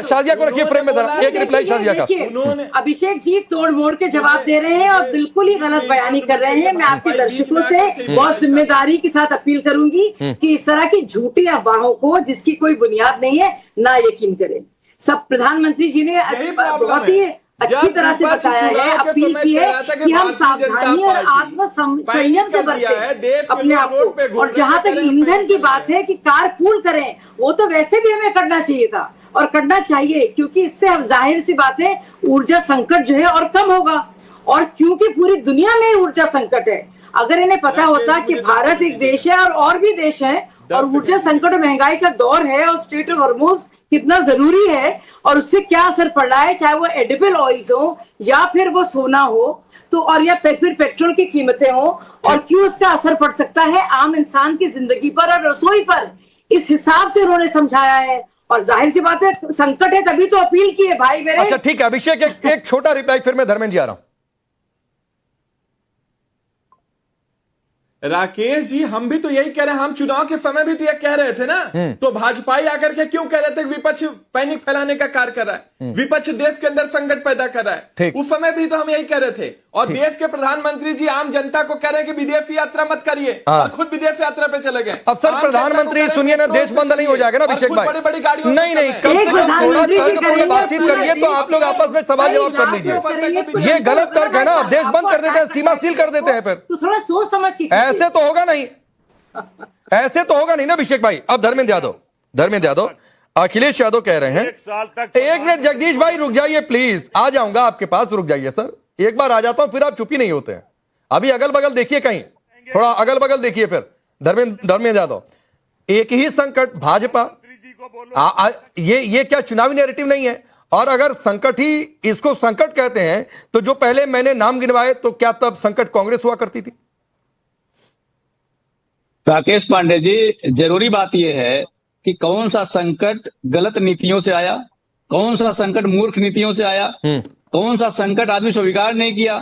शाजिया को रखिए फ्रेम में जरा, एक रिप्लाई शाजिया का। अभिषेक जी तोड़ मोड़ के जवाब दे रहे हैं और बिल्कुल ही गलत बयानी कर रहे हैं। मैं आपके दर्शकों से बहुत जिम्मेदारी के साथ अपील करूंगी कि इस तरह की झूठी अफवाहों को, जिसकी कोई बुनियाद नहीं है, ना यकीन करें। सब प्रधानमंत्री जी ने बहुत ही अच्छी तरह से बताया है, अपील की है कि हम सावधानी और आत्म संयम से बरतें अपने आप को। और जहां तक ईंधन की बात है कि कार पूल करें, वो तो वैसे भी हमें करना चाहिए था और करना चाहिए, क्योंकि इससे अब जाहिर सी बात है ऊर्जा संकट जो है और कम होगा। और क्योंकि पूरी दुनिया में ऊर्जा संकट है, अगर इन्हें पता होता कि भारत एक देश है और भी देश है और ऊर्जा संकट और महंगाई का दौर है और स्ट्रेट ऑफ हॉर्मुज कितना जरूरी है और उससे क्या असर पड़ रहा है, चाहे वो एडिबल ऑयल्स हो या फिर वो सोना हो, तो और या फिर पेट्रोल की कीमतें हो, और क्यों उसका असर पड़ सकता है आम इंसान की जिंदगी पर और रसोई पर, इस हिसाब से उन्होंने समझाया है। और जाहिर सी बात है संकट है, तभी तो अपील की है भाई मेरे। अच्छा ठीक है अभिषेक, एक छोटा रिप्लाई, फिर मैं धर्मेंद्र जी आ रहा हूं। राकेश जी, हम भी तो यही कह रहे हैं, हम चुनाव के समय भी तो यह कह रहे थे ना। तो भाजपाई आकर के क्यों कह रहे थे विपक्ष पैनिक फैलाने का कार्य कर रहा है, विपक्ष देश के अंदर संकट पैदा कर रहा है। उस समय भी तो हम यही कह रहे थे। और देश के प्रधानमंत्री जी आम जनता को कह रहे हैं कि विदेश यात्रा मत करिए, और खुद विदेश यात्रा पे चले गए। अब सर प्रधानमंत्री सुनिए ना, देश बंद नहीं हो जाएगा ना अभिषेक भाई, बड़ी बड़ी गाड़ियों नहीं नहीं, कम से कम थोड़ा तर्कपूर्ण बातचीत करिए, तो आप लोग आपस में सवाल जवाब कर लीजिए। ये गलत तर्क है ना, देश बंद कर देते हैं, सीमा सील कर देते हैं, फिर तो थोड़ा सोच समझ के ऐसे तो होगा नहीं, ऐसे तो होगा नहीं ना अभिषेक भाई। अब धर्मेंद्र यादव, अखिलेश यादव कह रहे हैं, एक मिनट जगदीश भाई रुक जाइए प्लीज, आ जाऊंगा आपके पास, रुक जाइए सर, एक बार आ जाता हूं, फिर आप चुप ही नहीं होते हैं। अभी अगल बगल देखिए, कहीं थोड़ा अगल बगल देखिए। फिर धर्मेंद्र यादव, एक ही संकट भाजपा, ये क्या चुनावी नैरेटिव नहीं है? और अगर संकट ही इसको संकट कहते हैं, तो जो पहले मैंने नाम गिनवाए, तो क्या तब संकट कांग्रेस हुआ करती थी? राकेश पांडे जी, जरूरी बात यह है कि कौन सा संकट गलत नीतियों से आया, कौन सा संकट मूर्ख नीतियों से आया, कौन सा संकट आदमी स्वीकार नहीं किया,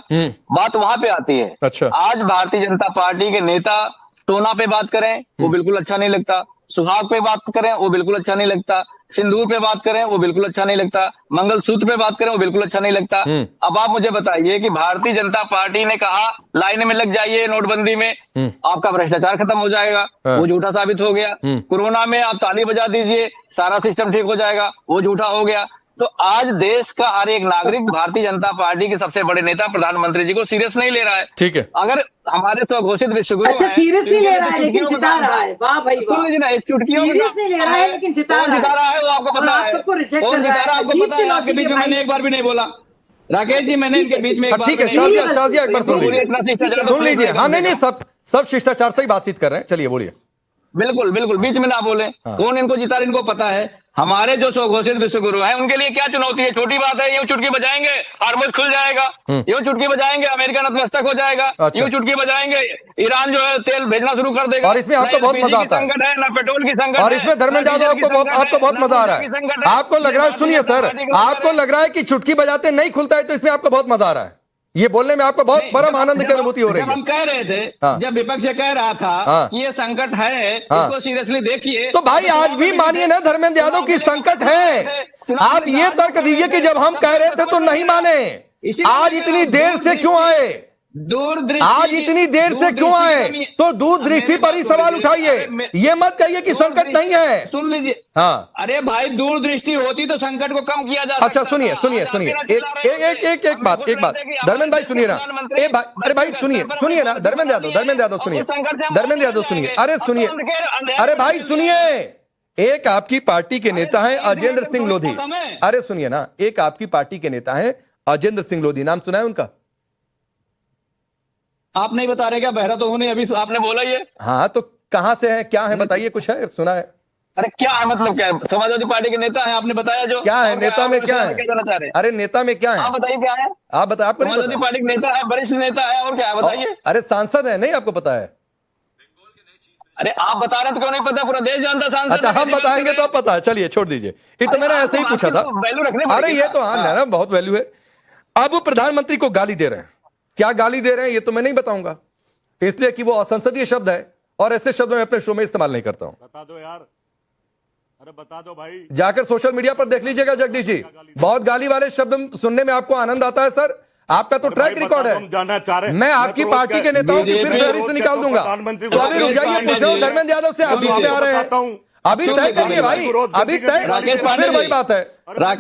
बात वहां पे आती है। अच्छा। आज भारतीय जनता पार्टी के नेता सोना पे बात करें वो बिल्कुल अच्छा नहीं लगता, सुहाग पे बात करें वो बिल्कुल अच्छा नहीं लगता, सिंदूर पे बात करें वो बिल्कुल अच्छा नहीं लगता, मंगलसूत्र पे बात करें वो बिल्कुल अच्छा नहीं लगता। अब आप मुझे बताइए कि भारतीय जनता पार्टी ने कहा लाइन में लग जाइए नोटबंदी में, आपका भ्रष्टाचार खत्म हो जाएगा, वो झूठा साबित हो गया। कोरोना में आप ताली बजा दीजिए सारा सिस्टम ठीक हो जाएगा, वो झूठा हो गया। तो आज देश का हर एक नागरिक भारतीय जनता पार्टी के सबसे बड़े नेता प्रधानमंत्री जी को सीरियस नहीं ले रहा है। ठीक है, अगर हमारे स्वघोषित विश्वगुरु अच्छा सीरियस नहीं ले रहा है लेकिन जिता रहा है, वाह भाई सुन लीजिए ना, चुटकियों सीरियस नहीं ले रहा है लेकिन जिता रहा है, वो आपको पता है, सबको रिजेक्ट कौन कर जिता रहा रहा है है। आपको पता है? आपके बीच में मैंने एक बार भी नहीं बोला राकेश जी, मैंने इनके बीच में एक बार ठीक है, शाजिया एक बार सुन लीजिए। हाँ नहीं, सब शिष्टाचार से ही बातचीत कर रहे हैं, चलिए बोलिए। बिल्कुल बिल्कुल, बीच में ना बोले। कौन इनको जिता रहा है इनको पता है। हमारे जो स्वघोषित विश्वगुरु हैं उनके लिए क्या चुनौती है? छोटी बात है, यूं चुटकी बजाएंगे हार्मोज खुल जाएगा, यूं चुटकी बजाएंगे अमेरिका नतमस्तक हो जाएगा, यूं चुटकी बजाएंगे ईरान जो है तेल भेजना शुरू कर देगा। और इसमें आपको बहुत मजा आता है, संकट है ना पेट्रोल की संकट, और इसमें धर्मेंद्र यादव आपको बहुत मजा आ रहा है। आपको लग रहा है, सुनिए सर, आपको लग रहा है कि चुटकी बजाते नहीं खुलता है, तो इसमें आपको बहुत मजा आ रहा है। ये बोलने में आपको बहुत परम आनंद की अनुभूति हो रही है। हम कह रहे थे, जब विपक्ष कह रहा था कि ये संकट है, इसको सीरियसली देखिए, तो भाई आज भी मानिए ना धर्मेंद्र यादव की संकट है। आप ये तर्क दीजिए कि जब हम कह रहे थे तो नहीं माने, आज इतनी देर से क्यों आए? आज इतनी देर से क्यों आए? तो दूरदृष्टि पर ही सवाल उठाइए, ये मत कहिए कि संकट नहीं है। सुन लीजिए, हाँ अरे भाई दूरदृष्टि होती तो संकट को कम किया जा सकता। अच्छा सुनिए, एक बात धर्मेंद्र भाई सुनिए ना, अरे भाई सुनिए ना धर्मेंद्र यादव सुनिए, अरे भाई सुनिए, एक आपकी पार्टी के नेता है अजेंद्र सिंह लोधी, अरे सुनिए ना, एक आपकी पार्टी के नेता है अजेंद्र सिंह लोधी, नाम सुना है उनका? आप नहीं बता रहे क्या? बहरा तो होने अभी आपने बोला ये। हाँ तो कहां से है, क्या है बताइए, कुछ है सुना है? अरे क्या है मतलब, क्या है? समाजवादी पार्टी के नेता है, आपने बताया जो क्या है नेता में, क्या है? अरे नेता में क्या है आप बताइए, क्या है? आप बताइए, आपको नहीं समाजवादी पार्टी का नेता है, वरिष्ठ नेता है, और क्या है बताइए? अरे सांसद है, नहीं आपको पता है? अरे आप बता रहे तो क्यों नहीं पता? पूरा देश जानता सांसद। अच्छा हम बताएंगे तो आप पता है, चलिए छोड़ दीजिए, ये तो मैंने ऐसे ही पूछा था। अरे ये तो हाँ ना, बहुत वैल्यू है। अब वो प्रधानमंत्री को गाली दे रहे हैं, क्या गाली दे रहे हैं ये तो मैं नहीं बताऊंगा, इसलिए कि वो असंसदीय शब्द है और ऐसे शब्द मैं अपने शो में इस्तेमाल नहीं करता हूं। बता दो यार। अरे बता दो भाई। जाकर सोशल मीडिया पर देख लीजिएगा जगदीश जी, बहुत गाली वाले शब्द सुनने में आपको आनंद आता है सर। आपका तो ट्रैक रिकॉर्ड है। जानना चाह रहे, मैं आपकी पार्टी के नेताओं की फिर फहरिस्त निकाल दूंगा। तो अभी रुक जाइए, पूछ रहा हूं धर्मेंद्र यादव से, आप बीच में आ रहे हैं। अभी तय करिए भाई, अभी तय, फिर वही बात है।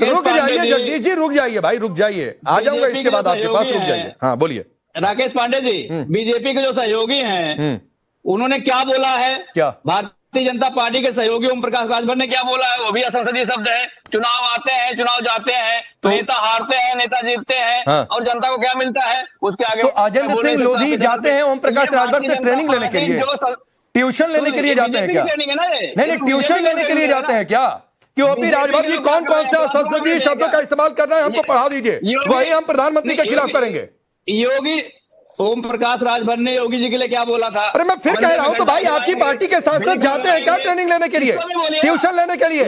रुक जाइए जगदीश जी, रुक जाइए भाई, रुक जाइए, आ जाऊंगा इसके बाद आपके पास, रुक जाइए। हाँ बोलिए। राकेश पांडे जी, बीजेपी के जो सहयोगी हैं उन्होंने क्या बोला है? क्या? भारतीय जनता पार्टी के सहयोगी ओम प्रकाश राजभर ने क्या बोला है? वो भी असंसदीय शब्द है। चुनाव आते हैं, चुनाव जाते हैं, तो नेता हारते हैं, नेता जीतते हैं। हाँ। और जनता को क्या मिलता है उसके आगे? तो अजेंद्र सिंह लोधी जाते हैं ओम प्रकाश राजभर से ट्रेनिंग लेने के लिए, ट्यूशन लेने के लिए जाते हैं क्या? नहीं, ट्यूशन लेने के लिए जाते हैं क्या? कि ओपी राजभर जी कौन कौन से संसदीय शब्दों का इस्तेमाल कर रहे हैं, हमको पढ़ा दीजिए, वही हम प्रधानमंत्री के खिलाफ करेंगे। योगी ओम प्रकाश राजभर ने योगी जी के लिए क्या बोला था? अरे मैं फिर कह रहा हूं, तो भाई आपकी पार्टी के सांसद जाते हैं क्या ट्रेनिंग लेने के लिए, ट्यूशन लेने के लिए?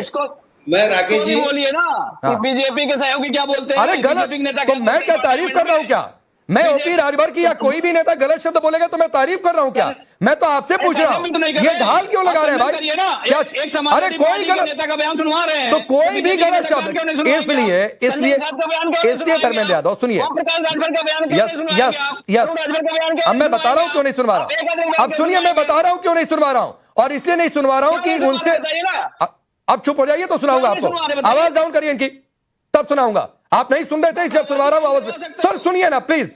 मैं राकेश जी बोलिए ना कि बीजेपी के सहयोगी क्या बोलते हैं? अरे गलत, तो मैं क्या तारीफ कर रहा हूं क्या? मैं ओपी राजभर की या कोई भी नेता गलत शब्द बोलेगा तो मैं तारीफ कर रहा हूं क्या? मैं तो आपसे पूछ रहा हूं, ये ढाल क्यों लगा रहे हैं भाई? क्या? अरे कोई गलत नेता का बयान सुनवा रहे हैं, तो कोई भी गलत शब्द, इसलिए धर्मेंद्र यादव सुनिए, यस, अब मैं बता रहा हूं क्यों नहीं सुनवा रहा हूं। अब सुनिए, मैं बता रहा हूं क्यों नहीं सुनवा रहा हूं, और इसलिए नहीं सुनवा रहा हूं कि उनसे, अब चुप हो जाइए तो सुनाऊंगा आपको, आवाज डाउन करिए इनकी, तब सुनाऊंगा। आप नहीं सुन रहे थे इसलिए सुनवा रहा हूं आवाज। सर सुनिए ना प्लीज,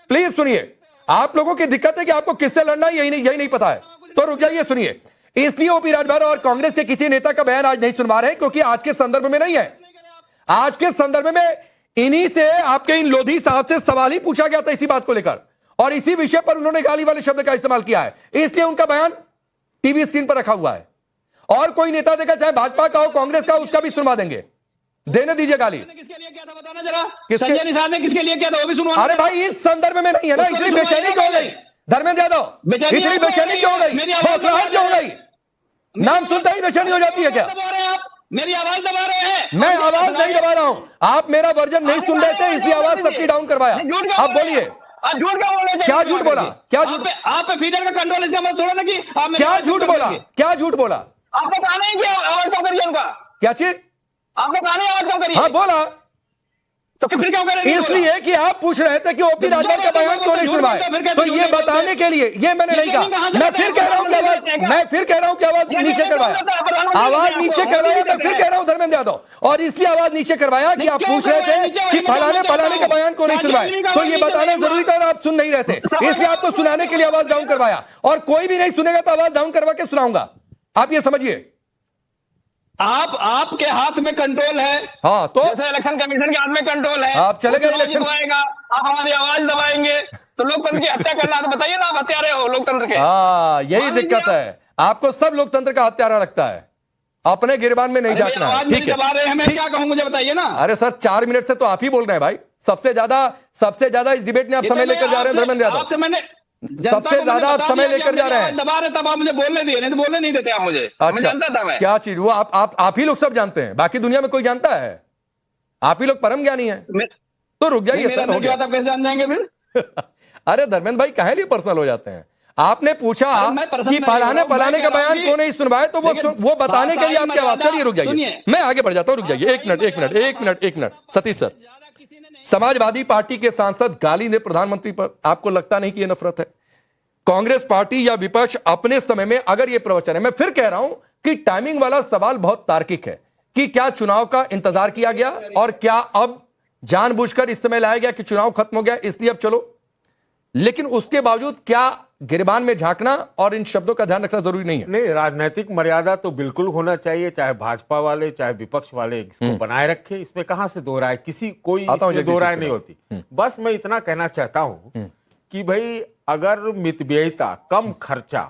प्लीज सुनिए। आप लोगों की दिक्कत है कि आपको किससे लड़ना है यही नहीं पता है, तो रुक जाइए सुनिए। इसलिए ओपी राजभर और कांग्रेस के किसी नेता का बयान आज नहीं सुनवा रहे क्योंकि आज के संदर्भ में नहीं है। आज के संदर्भ में इन्हीं से, आपके इन लोधी साहब से सवाल ही पूछा गया था इसी बात को लेकर, और इसी विषय पर उन्होंने गाली वाले शब्द का इस्तेमाल किया है, इसलिए उनका बयान टीवी स्क्रीन पर रखा हुआ है। और कोई नेता देगा, चाहे भाजपा का हो, कांग्रेस का, उसका भी सुनवा देंगे, देने दीजिए गाली। किसके लिए किया था बताना जरा? किसके? संजय निषाद ने किसके लिए किया था वो भी सुनवा। अरे भाई इस संदर्भ में नहीं है ना, इतनी बेचैनी क्यों हो गई धर्मेंद्र यादव? इतनी बेचैनी क्यों हो गई, बौखलाहट क्यों हो गई? नाम सुनते ही बेचैनी हो जाती है क्या? मेरी आवाज दबा रहे हैं। मैं आवाज नहीं दबा रहा हूं, आप मेरा वर्जन नहीं सुन रहे थे इसलिए आवाज सबकी डाउन करवाया। आप बोलिए, आप झूठ क्या बोल रहे थे? क्या झूठ बोला? क्या झूठ? आप पे फीडर का कंट्रोल, इसका मतलब थोड़ा ना कि आप क्या झूठ बोला? क्या झूठ बोला? आपने कहा नहीं कि आवाज कम करिए उनका। क्या चीज? आपने कहा नहीं आवाज कम करिए। हाँ बोला, तो फिर क्यों कर रहे हैं? इसलिए कि आप पूछ रहे थे कि ओपी राजभर का बयान क्यों नहीं सुनवाए, तो ये बताने के लिए, ये मैंने नहीं कहा। मैं फिर कह रहा हूं कि आवाज नीचे करवाया, आवाज नीचे करवाया। मैं फिर कह रहा हूं धर्मेंद्र यादव, और इसलिए आवाज नीचे करवाया कि आप पूछ रहे थे कि फलाने का बयान क्यों नहीं सुनवाए, तो ये बताना जरूरी था और आप सुन नहीं रहे थे, इसलिए आपको सुनाने के लिए आवाज डाउन करवाया। और कोई भी नहीं सुनेगा तो आवाज डाउन करवा के सुनाऊंगा, आप ये समझिए। आपके हाथ में कंट्रोल है। हाँ तो जैसे इलेक्शन कमीशन के हाथ में कंट्रोल है, आप चले गए इलेक्शन, आप हमारी आवाज दबाएंगे तो लोकतंत्र की हत्या करना, तो बताइए ना, आप हत्यारे हो लोकतंत्र के। हाँ यही दिक्कत है, आपको सब लोकतंत्र का हत्यारा लगता है, अपने गिरबान में नहीं झांकना है। ठीक है, मैं क्या कहूं मुझे बताइए ना। अरे सर 4 मिनट से तो आप ही बोल रहे हैं भाई, सबसे ज्यादा इस डिबेट में आप समय लेकर जा रहे हैं धर्मेंद्र यादव, सबसे ज्यादा आप समय लेकर जा रहे हैं। दबा रहे तब आप मुझे बोलने दिए, नहीं तो बोलने नहीं देते आप मुझे। अच्छा, जानता था मैं क्या चीज? वो आप ही लोग सब जानते हैं, बाकी दुनिया में कोई जानता है? आप ही लोग परम ज्ञानी हैं। तो रुक जाइए सर, हो गया। आप कैसे जान जाएंगे फिर? अरे धर्मेंद्र भाई काहे लिए पर्सनल हो जाते हैं? आपने पूछा कि फलाने का बयान क्यों नहीं सुनवाए, तो वो बताने के लिए आपकी आवाज। चलिए रुक जाइए, मैं आगे बढ़ जाता हूं, रुक जाइए एक minute. Satish sir, Samajwadi party के सांसद गाली दे प्रधानमंत्री पर, आपको लगता नहीं कि यह नफरत है? कांग्रेस पार्टी या विपक्ष अपने समय में अगर यह प्रवचन है, मैं फिर कह रहा हूं कि टाइमिंग वाला सवाल बहुत तार्किक है कि क्या चुनाव का इंतजार किया गया और क्या अब जानबूझकर इस समय लाया गया कि चुनाव खत्म हो गया इसलिए अब चलो, लेकिन उसके बावजूद क्या गिरबान में झांकना और इन शब्दों का ध्यान रखना जरूरी नहीं है? नहीं, राजनीतिक मर्यादा तो बिल्कुल होना चाहिए, चाहे भाजपा वाले चाहे विपक्ष वाले इसको बनाए रखे, इसमें कहां से दो राय, कोई दो राय नहीं होती। बस मैं इतना कहना चाहता हूं कि भाई अगर मितव्ययिता, कम खर्चा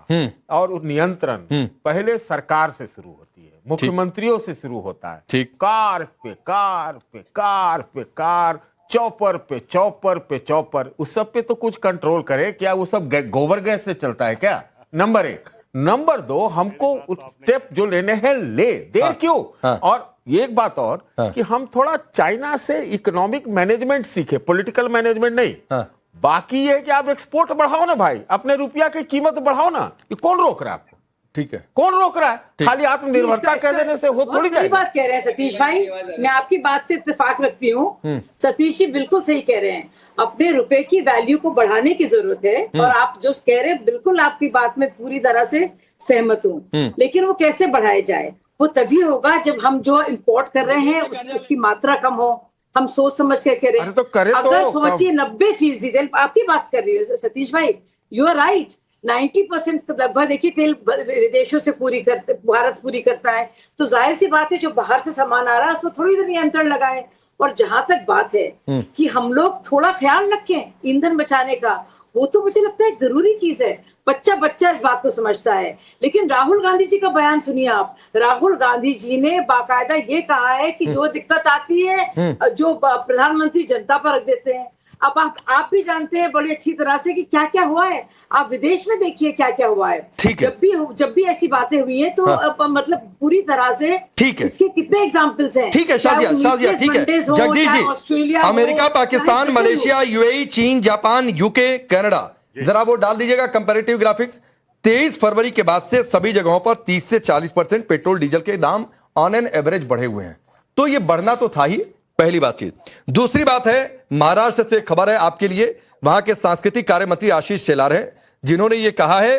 और नियंत्रण पहले सरकार से शुरू होती है, मुख्यमंत्रियों से शुरू होता है, कार पे कार पे कार पे कार, चौपर पे चौपर पे चौपर, उस सब पे तो कुछ कंट्रोल करे। क्या वो सब गोबर गैस से चलता है क्या? नंबर 1। नंबर 2, हमको स्टेप जो लेने हैं ले, देर क्यों? और एक बात और कि हम थोड़ा चाइना से इकोनॉमिक मैनेजमेंट सीखे, पॉलिटिकल मैनेजमेंट नहीं। बाकी ये है कि आप एक्सपोर्ट बढ़ाओ ना भाई, अपने रुपया की कीमत बढ़ाओ ना, ये कौन रोक रहा है आपको? ठीक है, कौन रोक रहा है? खाली आत्मनिर्भरता कह देने से हो थोड़ी सही जाएगा। बात कह रहे हैं सतीश भाई, मैं आपकी बात से इत्तेफाक रखती हूँ। सतीश जी बिल्कुल सही कह रहे हैं, अपने रुपए की वैल्यू को बढ़ाने की जरूरत है, और आप जो कह रहे हैं बिल्कुल आपकी बात में पूरी तरह से सहमत हूँ। लेकिन वो कैसे बढ़ाया जाए? वो तभी होगा जब हम जो इम्पोर्ट कर रहे हैं उसकी मात्रा कम हो, हम सोच समझ के करें। अरे तो करे तो अगर सोचिए 90% तेल, आपकी बात कर रही हो सतीश भाई, यू आर राइट, 90% लगभग देखिए तेल विदेशों से भारत पूरी करता है, तो जाहिर सी बात है जो बाहर से सामान आ रहा है उसमें थोड़ी देर नियंत्रण लगाए। और जहां तक बात है कि हम लोग थोड़ा ख्याल रखें ईंधन बचाने का, वो तो मुझे लगता है एक जरूरी चीज है। बच्चा इस बात को समझता है, लेकिन राहुल गांधी जी का बयान सुनिए आप। राहुल गांधी जी ने बाकायदा ये कहा है कि जो दिक्कत आती है जो प्रधानमंत्री जनता पर रख देते हैं। अब आप भी जानते हैं बड़ी अच्छी तरह से कि क्या क्या हुआ है, आप विदेश में देखिए क्या क्या हुआ है। ठीक है। जब भी ऐसी बातें हुई हैं तो मतलब पूरी तरह से ठीक है, इसके कितने एग्जाम्पल्स हैं। ठीक है शाजिया, ठीक है Jagdish ji, America, Pakistan, Malaysia, UAE, चीन, जापान, यूके, कनाडा, जरा वो डाल दीजिएगा कंपैरेटिव ग्राफिक्स। 23 फरवरी के बाद से सभी जगहों पर 30 से 40% पेट्रोल डीजल के दाम ऑन एन एवरेज बढ़े हुए हैं। तो ये बढ़ना तो था ही, पहली बात चीज। दूसरी बात है, महाराष्ट्र से खबर है आपके लिए, वहां के सांस्कृतिक कार्य मंत्री आशीष शेलार हैं, जिन्होंने ये कहा है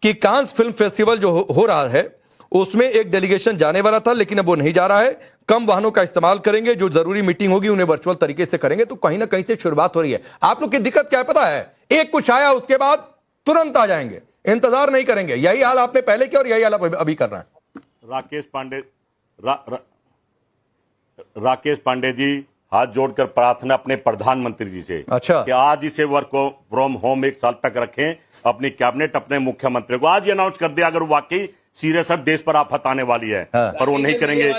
कि कांस फिल्म फेस्टिवल जो हो रहा है उसमें एक डेलीगेशन जाने वाला था, लेकिन अब वो नहीं जा रहा है। कम वाहनों का इस्तेमाल करेंगे, जो जरूरी मीटिंग होगी उन्हें वर्चुअल तरीके से करेंगे। तो कहीं ना कहीं से शुरुआत हो रही है। आप लोग की दिक्कत क्या है पता है? एक कुछ आया उसके बाद तुरंत आ जाएंगे, इंतजार नहीं करेंगे। यही हाल आपने पहले किया और यही हाल आप अभी कर रहे हैं। राकेश पांडे जी, हाथ जोड़कर प्रार्थना अपने प्रधानमंत्री जी से, अच्छा, कि आज इसे वर्क फ्रॉम होम 1 साल तक रखें। अपनी कैबिनेट, अपने मुख्यमंत्री को आज ये अनाउंस कर दिया, अगर वाकई सीरियस है, देश पर आफत आने वाली है, पर वो नहीं करेंगे।